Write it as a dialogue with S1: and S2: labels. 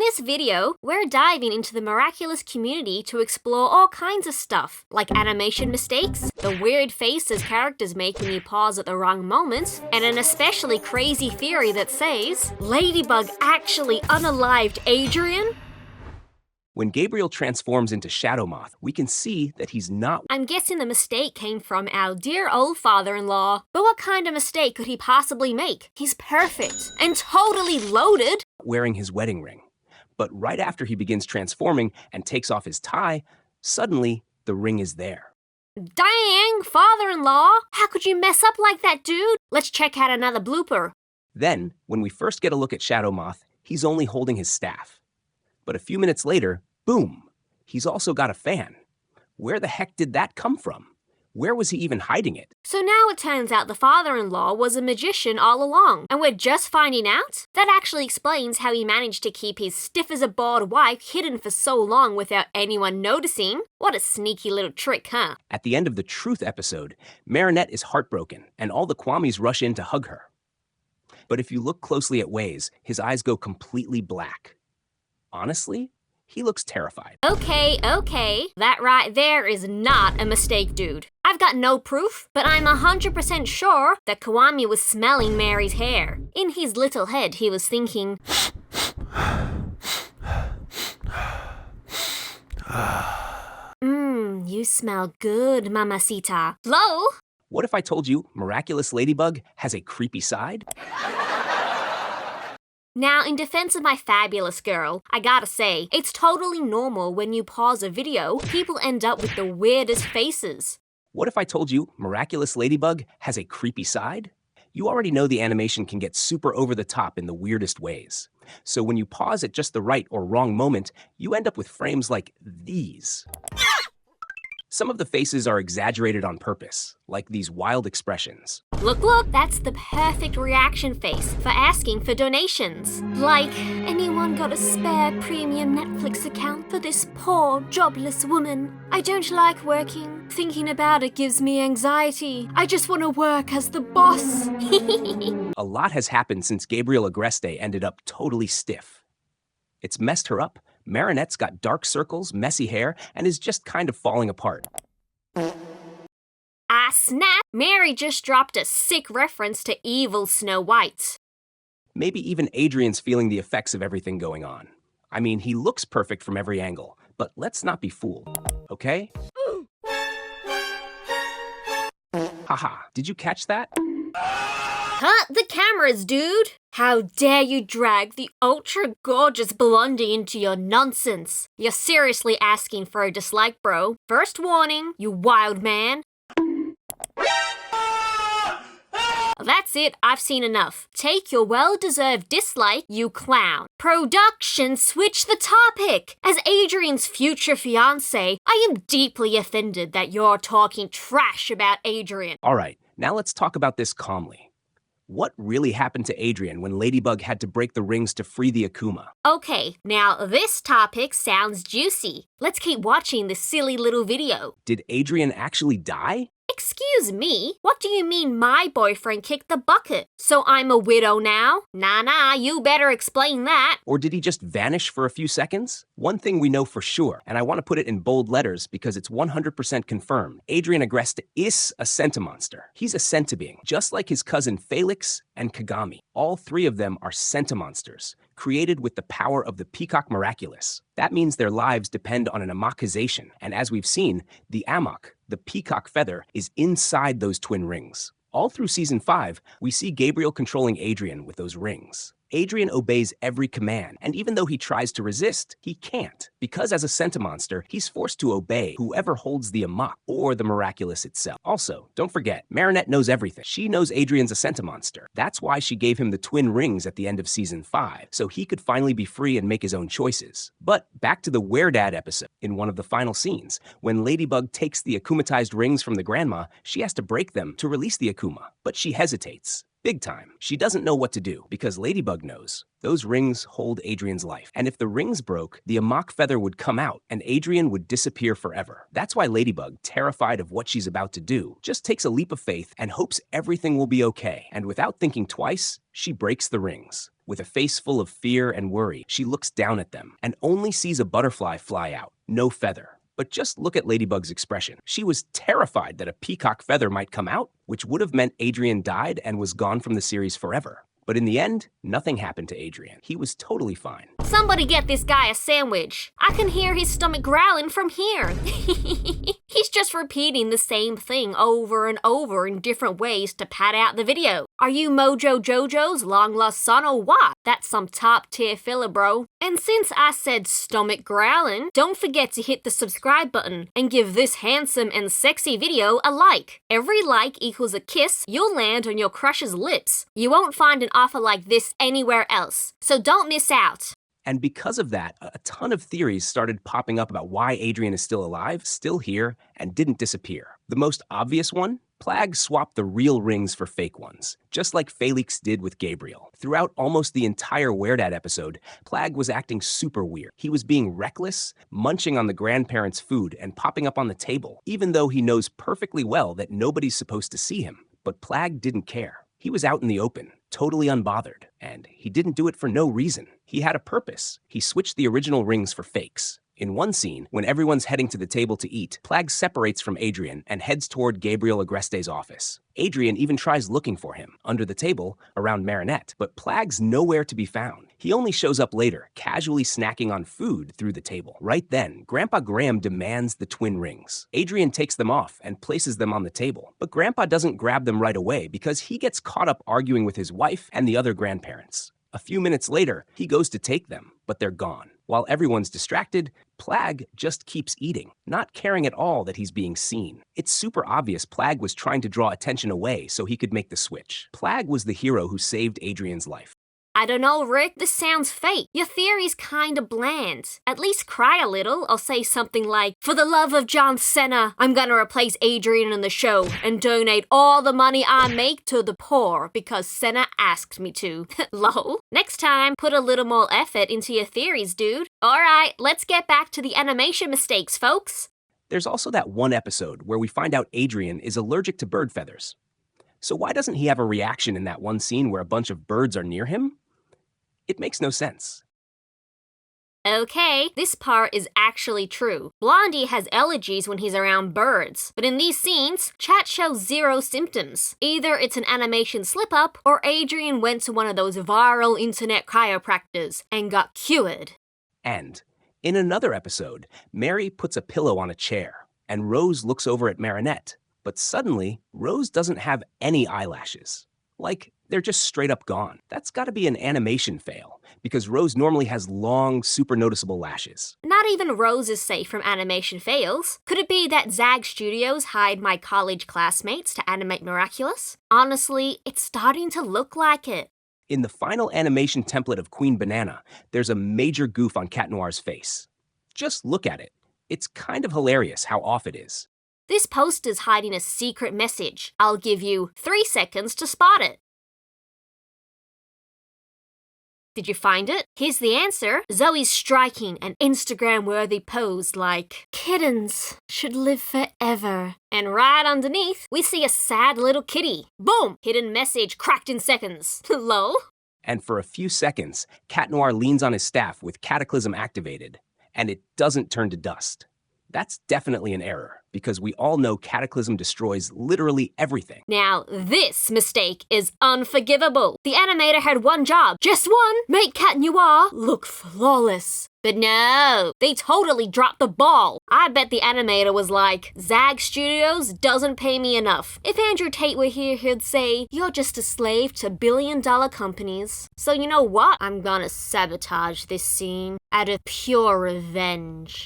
S1: this video, we're diving into the miraculous community to explore all kinds of stuff, like animation mistakes, the weird faces characters make when you pause at the wrong moment, and an especially crazy theory that says Ladybug actually unalived Adrien.
S2: When Gabriel transforms into Shadow Moth, we can see that he's not.
S1: I'm guessing the mistake came from our dear old father-in-law. But what kind of mistake could he possibly make? He's perfect and totally loaded.
S2: Wearing his wedding ring. But right after he begins transforming and takes off his tie, suddenly the ring is there.
S1: Dang, father-in-law! How could you mess up like that, dude? Let's check out another blooper.
S2: Then, when we first get a look at Shadow Moth, he's only holding his staff. But a few minutes later, boom, he's also got a fan. Where the heck did that come from? Where was he even hiding it?
S1: So now it turns out the father-in-law was a magician all along, and we're just finding out? That actually explains how he managed to keep his stiff-as-a-board wife hidden for so long without anyone noticing. What a sneaky little trick, huh?
S2: At the end of the Truth episode, Marinette is heartbroken, and all the Kwamis rush in to hug her. But if you look closely at Waze, his eyes go completely black. Honestly, he looks terrified.
S1: Okay, that right there is not a mistake, dude. I've got no proof, but I'm 100% sure that Kwame was smelling Mary's hair. In his little head, he was thinking, you smell good, mamacita. Hello?
S2: What if I told you Miraculous Ladybug has a creepy side?
S1: Now, in defense of my fabulous girl, I gotta say, it's totally normal when you pause a video, people end up with the weirdest faces.
S2: What if I told you Miraculous Ladybug has a creepy side? You already know the animation can get super over the top in the weirdest ways. So when you pause at just the right or wrong moment, you end up with frames like these. Some of the faces are exaggerated on purpose, like these wild expressions.
S1: Look, that's the perfect reaction face for asking for donations. Like, anyone got a spare premium Netflix account for this poor, jobless woman? I don't like working. Thinking about it gives me anxiety. I just want to work as the boss.
S2: A lot has happened since Gabriel Agreste ended up totally stiff. It's messed her up. Marinette's got dark circles, messy hair, and is just kind of falling apart.
S1: Ah, snap! Mary just dropped a sick reference to evil Snow White.
S2: Maybe even Adrien's feeling the effects of everything going on. I mean, he looks perfect from every angle, but let's not be fooled, okay? Haha, did you catch that?
S1: Cut the cameras, dude! How dare you drag the ultra-gorgeous blondie into your nonsense? You're seriously asking for a dislike, bro. First warning, you wild man. That's it, I've seen enough. Take your well-deserved dislike, you clown. Production, switch the topic! As Adrien's future fiancé, I am deeply offended that you're talking trash about Adrien.
S2: Alright, now let's talk about this calmly. What really happened to Adrien when Ladybug had to break the rings to free the Akuma?
S1: Okay, now this topic sounds juicy. Let's keep watching this silly little video.
S2: Did Adrien actually die?
S1: Excuse me? What do you mean my boyfriend kicked the bucket? So I'm a widow now? Nah, you better explain that.
S2: Or did he just vanish for a few seconds? One thing we know for sure, and I want to put it in bold letters because it's 100% confirmed. Adrien Agreste is a Centimonster. He's a Centibeing, just like his cousin Felix and Kagami. All three of them are Centimonsters, created with the power of the Peacock Miraculous. That means their lives depend on an Amokization, and as we've seen, the Amok, the peacock feather, is inside those twin rings. All through Season 5, we see Gabriel controlling Adrien with those rings. Adrien obeys every command, and even though he tries to resist, he can't. Because as a Centimonster, he's forced to obey whoever holds the Amok, or the Miraculous itself. Also, don't forget, Marinette knows everything. She knows Adrien's a Centimonster. That's why she gave him the twin rings at the end of Season 5, so he could finally be free and make his own choices. But back to the Where Dad episode, in one of the final scenes, when Ladybug takes the akumatized rings from the grandma, she has to break them to release the Akuma, but she hesitates. Big time. She doesn't know what to do, because Ladybug knows. Those rings hold Adrien's life. And if the rings broke, the Amok feather would come out, and Adrien would disappear forever. That's why Ladybug, terrified of what she's about to do, just takes a leap of faith and hopes everything will be okay. And without thinking twice, she breaks the rings. With a face full of fear and worry, she looks down at them and only sees a butterfly fly out, no feather. But just look at Ladybug's expression. She was terrified that a peacock feather might come out, which would have meant Adrien died and was gone from the series forever. But in the end, nothing happened to Adrien. He was totally fine.
S1: Somebody get this guy a sandwich. I can hear his stomach growling from here. He's just repeating the same thing over and over in different ways to pad out the video. Are you Mojo Jojo's long lost son or what? That's some top tier filler, bro. And since I said stomach growling, don't forget to hit the subscribe button and give this handsome and sexy video a like. Every like equals a kiss you'll land on your crush's lips. You won't find an offer like this anywhere else, so don't miss out.
S2: And because of that, a ton of theories started popping up about why Adrien is still alive, still here, and didn't disappear. The most obvious one? Plagg swapped the real rings for fake ones, just like Felix did with Gabriel. Throughout almost the entire Weird Dad episode, Plagg was acting super weird. He was being reckless, munching on the grandparents' food and popping up on the table, even though he knows perfectly well that nobody's supposed to see him. But Plagg didn't care. He was out in the open, totally unbothered, and he didn't do it for no reason. He had a purpose. He switched the original rings for fakes. In one scene, when everyone's heading to the table to eat, Plagg separates from Adrien and heads toward Gabriel Agreste's office. Adrien even tries looking for him, under the table, around Marinette, but Plagg's nowhere to be found. He only shows up later, casually snacking on food through the table. Right then, Grandpa Graham demands the twin rings. Adrien takes them off and places them on the table, but Grandpa doesn't grab them right away because he gets caught up arguing with his wife and the other grandparents. A few minutes later, he goes to take them, but they're gone. While everyone's distracted, Plagg just keeps eating, not caring at all that he's being seen. It's super obvious Plagg was trying to draw attention away so he could make the switch. Plagg was the hero who saved Adrien's life.
S1: I don't know, Rick, this sounds fake. Your theory's kinda bland. At least cry a little or say something like, "For the love of John Cena, I'm gonna replace Adrien in the show and donate all the money I make to the poor because Cena asked me to." Lol. Next time, put a little more effort into your theories, dude. Alright, let's get back to the animation mistakes, folks.
S2: There's also that one episode where we find out Adrien is allergic to bird feathers. So why doesn't he have a reaction in that one scene where a bunch of birds are near him? It makes no sense.
S1: Okay, this part is actually true. Blondie has allergies when he's around birds, but in these scenes, chat shows zero symptoms. Either it's an animation slip-up, or Adrien went to one of those viral internet chiropractors and got cured.
S2: And in another episode, Mary puts a pillow on a chair, and Rose looks over at Marinette, but suddenly, Rose doesn't have any eyelashes. Like, they're just straight up gone. That's gotta be an animation fail, because Rose normally has long, super noticeable lashes.
S1: Not even Rose is safe from animation fails. Could it be that Zag Studios hired my college classmates to animate Miraculous? Honestly, it's starting to look like it.
S2: In the final animation template of Queen Banana, there's a major goof on Cat Noir's face. Just look at it. It's kind of hilarious how off it is.
S1: This poster's hiding a secret message. I'll give you 3 seconds to spot it. Did you find it? Here's the answer. Zoe's striking an Instagram-worthy pose like, "Kittens should live forever." And right underneath, we see a sad little kitty. Boom! Hidden message cracked in seconds. Lol.
S2: And for a few seconds, Cat Noir leans on his staff with Cataclysm activated, and it doesn't turn to dust. That's definitely an error, because we all know Cataclysm destroys literally everything.
S1: Now, this mistake is unforgivable. The animator had one job, just one, make Cat Noir look flawless. But no, they totally dropped the ball. I bet the animator was like, "Zag Studios doesn't pay me enough." If Andrew Tate were here, he'd say, "You're just a slave to billion-dollar companies. So you know what? I'm gonna sabotage this scene out of pure revenge."